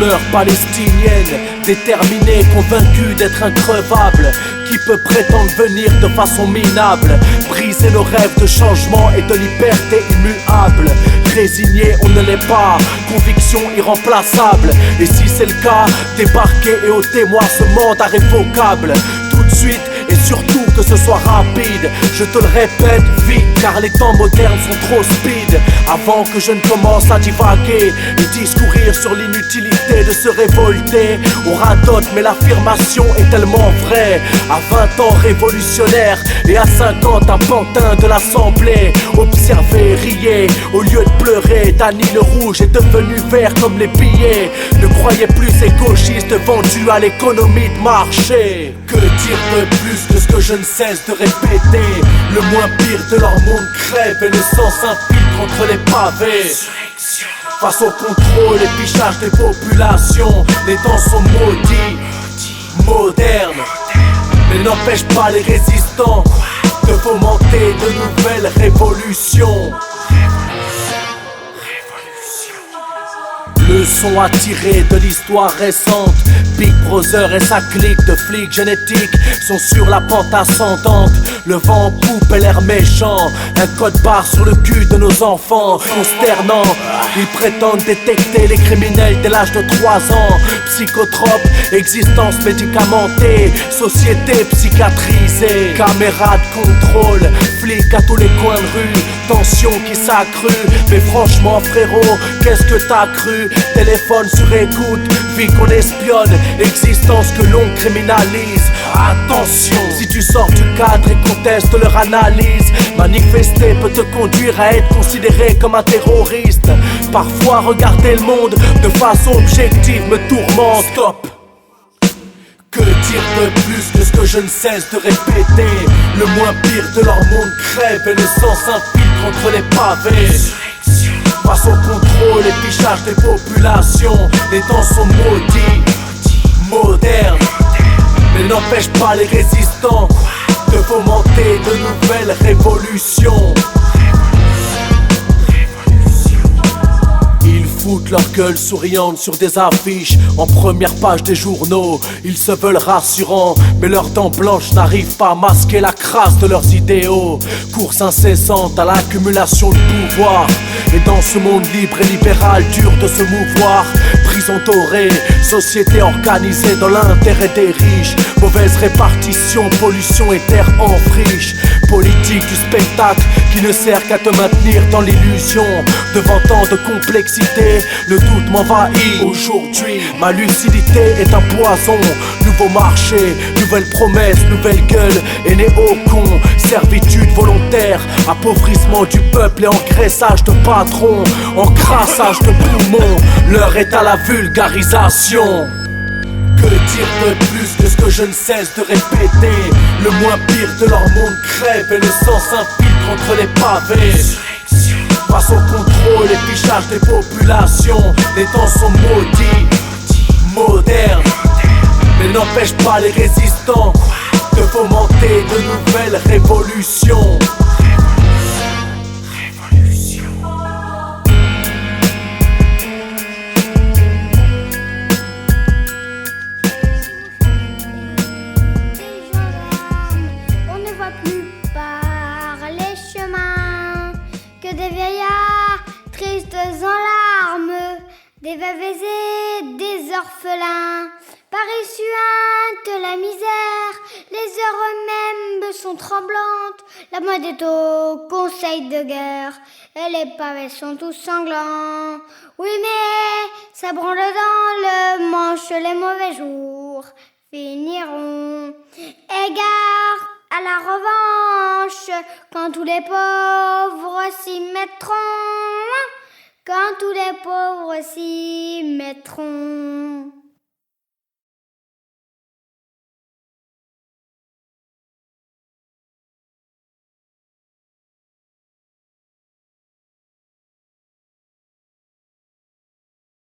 rumeur palestinienne, déterminé, convaincu d'être increvable. Qui peut prétendre venir de façon minable, briser nos rêves de changement et de liberté immuable. Résigné, on ne l'est pas, conviction irremplaçable. Et si c'est le cas, débarquer et ôtez-moi ce mandat révocable. Tout de suite et surtout que ce soit rapide. Je te le répète vite, car les temps modernes sont trop speed. Avant que je ne commence à divaguer et discourir sur l'inutilité de se révolter, on radote mais l'affirmation est tellement vraie. À 20 ans révolutionnaire et à 50 un pantin de l'Assemblée. Observer, riez, au lieu de pleurer. Dany le rouge est devenu vert comme les billets. Ne croyez plus ces gauchistes vendus à l'économie de marché. Que dire de plus que ce que je ne cesse de répéter? Le moins pire de leur monde crève et le sang s'infiltre entre les pavés. Face au contrôle et fichage des populations, les temps sont maudits, modernes, mais n'empêche pas les résistants de fomenter de nouvelles révolutions. Leçon à tirer de l'histoire récente. Big Brother et sa clique de flics génétiques sont sur la pente ascendante. Le vent en poupe et l'air méchant, un code barre sur le cul de nos enfants. Consternant, ils prétendent détecter les criminels dès l'âge de 3 ans. Psychotropes, existence médicamentée, société psychiatrisée. Caméras de contrôle, flics à tous les coins de rue, tension qui s'accrue. Mais franchement frérot, qu'est-ce que t'as cru? Téléphone sur écoute, vie qu'on espionne, existence que l'on criminalise. Attention, si tu sors du cadre et contestes leur analyse, manifester peut te conduire à être considéré comme un terroriste. Parfois regarder le monde de façon objective me tourmente. Stop. Que dire de plus que ce que je ne cesse de répéter? Le moins pire de leur monde crève et le sang s'infiltre entre les pavés. Face au contrôle et fichage des populations, les temps sont maudits, modernes, mais n'empêche pas les résistants de fomenter de nouvelles révolutions. Ils foutent leur gueule souriante sur des affiches en première page des journaux. Ils se veulent rassurants, mais leurs dents blanches n'arrivent pas à masquer la crasse de leurs idéaux. Course incessante à l'accumulation de pouvoir, et dans ce monde libre et libéral dur de se mouvoir. Prison dorée, société organisée dans l'intérêt des riches. Mauvaise répartition, pollution et terre en friche. Politique du spectacle qui ne sert qu'à te maintenir dans l'illusion. Devant tant de complexité, le doute m'envahit. Aujourd'hui, ma lucidité est un poison. Nouveau marché, nouvelles promesses, nouvelle gueule et néo-con. Servitude volontaire, appauvrissement du peuple et engraissage de patrons, encrassage de poumons. L'heure est à la vulgarisation. Que dire de plus que ce que je ne cesse de répéter? Le moins pire de leur monde crève et le sang s'infiltre entre les pavés. Face au contrôle et fichage des populations, les temps sont maudits, modernes, mais n'empêche pas les résistants de fomenter de nouvelles révolutions. Des vieillards tristes en larmes, des veuves et des orphelins, par suinte la misère, les heures eux-mêmes sont tremblantes, la mode est au conseil de guerre, et les pavés sont tous sanglants. Oui mais ça branle dans le manche, les mauvais jours finiront. Égard à la revanche, quand tous les pauvres s'y mettront, quand tous les pauvres s'y mettront.